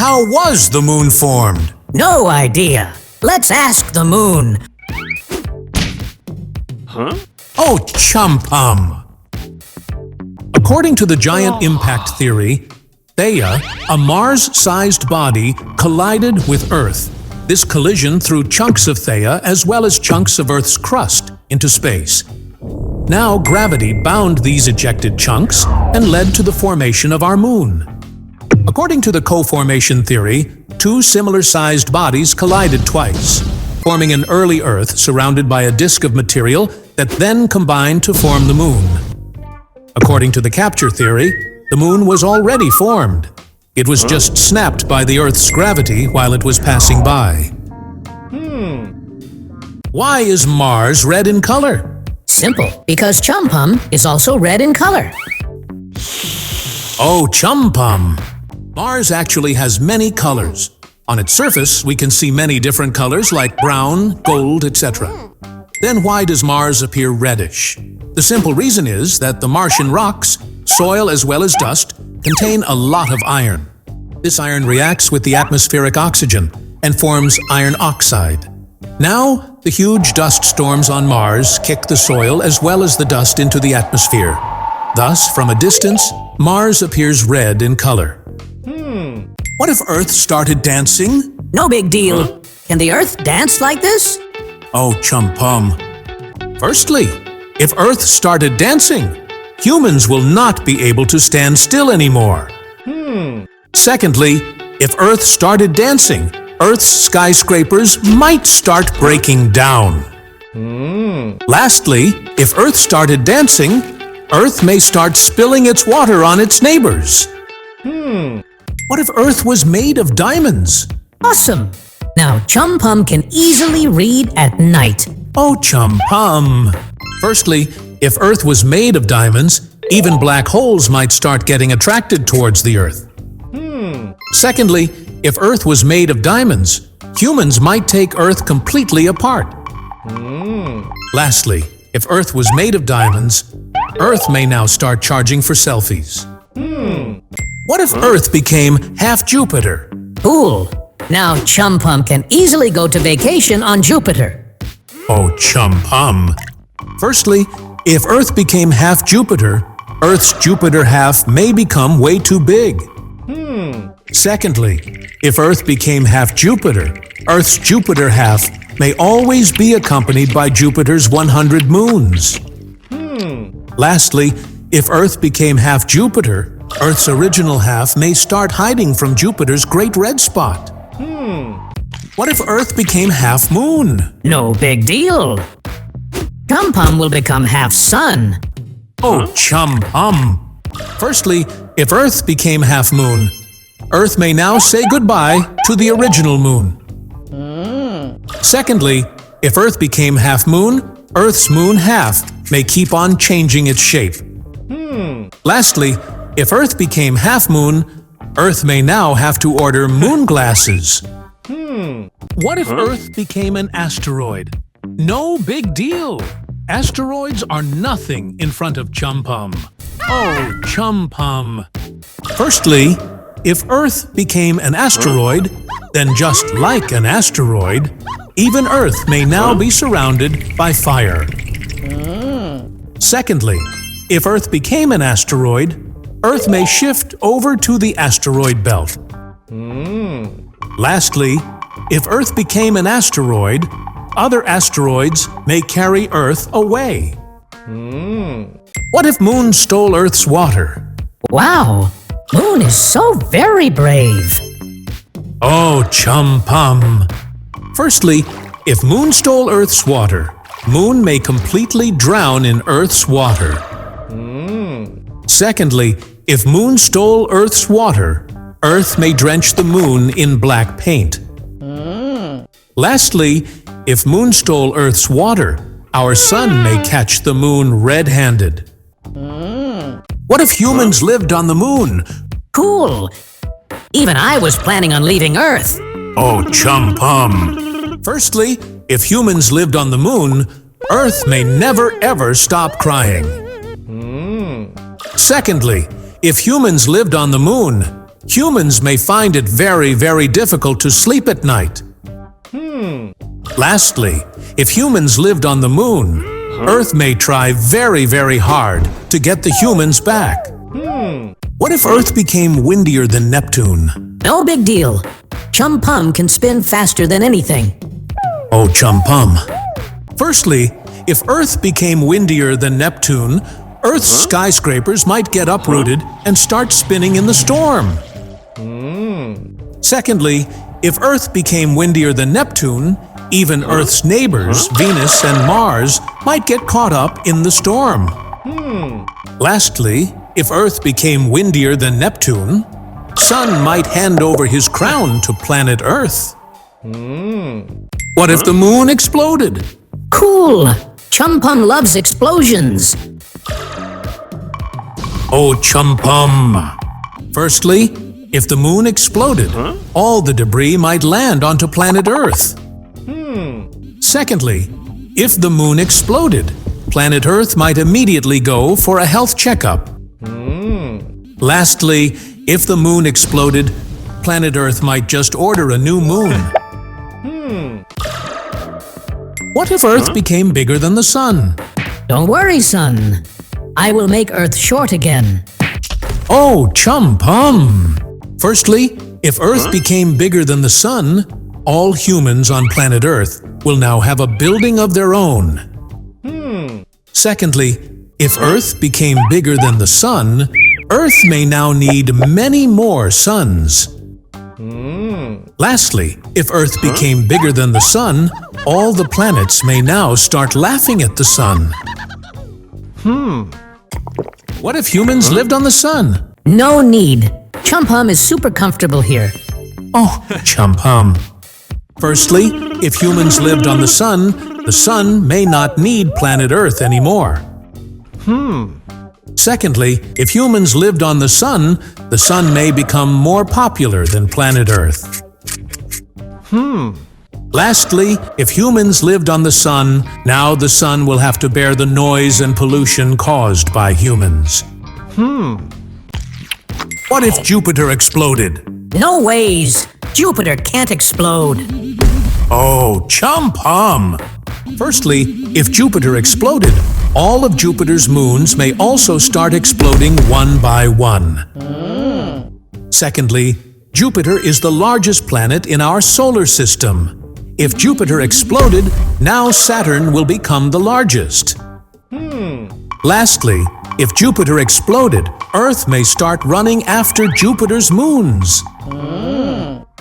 How was the moon formed? No idea. Let's ask the moon. Oh, ChumPum! According to the giant impact theory, Theia, a Mars-sized body, collided with Earth. This collision threw chunks of Theia as well as chunks of Earth's crust into space. Now gravity bound these ejected chunks and led to the formation of our moon. According to the co-formation theory, two similar-sized bodies collided twice, forming an early Earth surrounded by a disk of material that then combined to form the moon. According to the capture theory, the moon was already formed. It was just snapped by the Earth's gravity while it was passing by. Why is Mars red in color? Simple, because ChumPum is also red in color. Oh, ChumPum! Mars actually has many colors. On its surface, we can see many different colors like brown, gold, etc. Then why does Mars appear reddish? The simple reason is that the Martian rocks, soil as well as dust, contain a lot of iron. This iron reacts with the atmospheric oxygen and forms iron oxide. Now, the huge dust storms on Mars kick the soil as well as the dust into the atmosphere. Thus, from a distance, Mars appears red in color. What if Earth started dancing? No big deal. Can the Earth dance like this? Oh, ChumPum. Firstly, if Earth started dancing, humans will not be able to stand still anymore. Secondly, if Earth started dancing, Earth's skyscrapers might start breaking down. Lastly, if Earth started dancing, Earth may start spilling its water on its neighbors. What if Earth was made of diamonds? Awesome! Now ChumPum can easily read at night. Oh, ChumPum! Firstly, if Earth was made of diamonds, even black holes might start getting attracted towards the Earth. Secondly, if Earth was made of diamonds, humans might take Earth completely apart. Lastly, if Earth was made of diamonds, Earth may now start charging for selfies. What if Earth became half Jupiter? Cool! Now ChumPum can easily go to vacation on Jupiter. Oh, ChumPum! Firstly, if Earth became half Jupiter, Earth's Jupiter half may become way too big. Secondly, if Earth became half Jupiter, Earth's Jupiter half may always be accompanied by Jupiter's 100 moons. Lastly, if Earth became half Jupiter, Earth's original half may start hiding from Jupiter's great red spot. What if Earth became half moon? No big deal. ChumPum will become half sun. Oh, ChumPum! Firstly, if Earth became half moon, Earth may now say goodbye to the original moon. Secondly, if Earth became half moon, Earth's moon half may keep on changing its shape. Lastly, if Earth became half moon, Earth may now have to order moon glasses. What if Earth became an asteroid? No big deal. Asteroids are nothing in front of ChumPum. Oh, ChumPum. Firstly, if Earth became an asteroid, then just like an asteroid, even Earth may now be surrounded by fire. Secondly, if Earth became an asteroid, Earth may shift over to the asteroid belt. Lastly, if Earth became an asteroid, other asteroids may carry Earth away. What if Moon stole Earth's water? Wow! Moon is so very brave. Oh, ChumPum! Firstly, if Moon stole Earth's water, Moon may completely drown in Earth's water. Secondly, if Moon stole Earth's water, Earth may drench the Moon in black paint. Lastly, if Moon stole Earth's water, our Sun may catch the Moon red-handed. What if humans lived on the Moon? Cool! Even I was planning on leaving Earth. Oh, ChumPum! Firstly, if humans lived on the Moon, Earth may never ever stop crying. Secondly, if humans lived on the Moon, Humans may find it very, very difficult to sleep at night. Lastly, if humans lived on the moon, Earth may try very, very hard to get the humans back. What if Earth became windier than Neptune? No big deal. ChumPum can spin faster than anything. Oh, ChumPum. Firstly, if Earth became windier than Neptune, Earth's skyscrapers might get uprooted and start spinning in the storm. Secondly, if Earth became windier than Neptune, even Earth's neighbors, Venus and Mars, might get caught up in the storm. Lastly, if Earth became windier than Neptune, Sun might hand over his crown to planet Earth. What if the moon exploded? Cool! ChumPum loves explosions. Oh, ChumPum. Firstly, if the moon exploded, all the debris might land onto planet Earth. Secondly, if the moon exploded, planet Earth might immediately go for a health checkup. Lastly, if the moon exploded, planet Earth might just order a new moon. What if Earth became bigger than the Sun? Don't worry, son. I will make Earth short again. Oh, ChumPum! Firstly, if Earth became bigger than the Sun, all humans on planet Earth will now have a building of their own. Secondly, if Earth became bigger than the Sun, Earth may now need many more suns. Lastly, if Earth became bigger than the Sun, all the planets may now start laughing at the Sun. What if humans lived on the Sun? No need. ChumPum is super comfortable here. Oh, ChumPum. Firstly, if humans lived on the Sun may not need planet Earth anymore. Secondly, if humans lived on the Sun may become more popular than planet Earth. Lastly, if humans lived on the Sun, now the Sun will have to bear the noise and pollution caused by humans. What if Jupiter exploded? No ways. Jupiter can't explode. Oh, ChumPum! Firstly, if Jupiter exploded, all of Jupiter's moons may also start exploding one by one. Secondly, Jupiter is the largest planet in our solar system. If Jupiter exploded, now Saturn will become the largest. Lastly, if Jupiter exploded, Earth may start running after Jupiter's moons.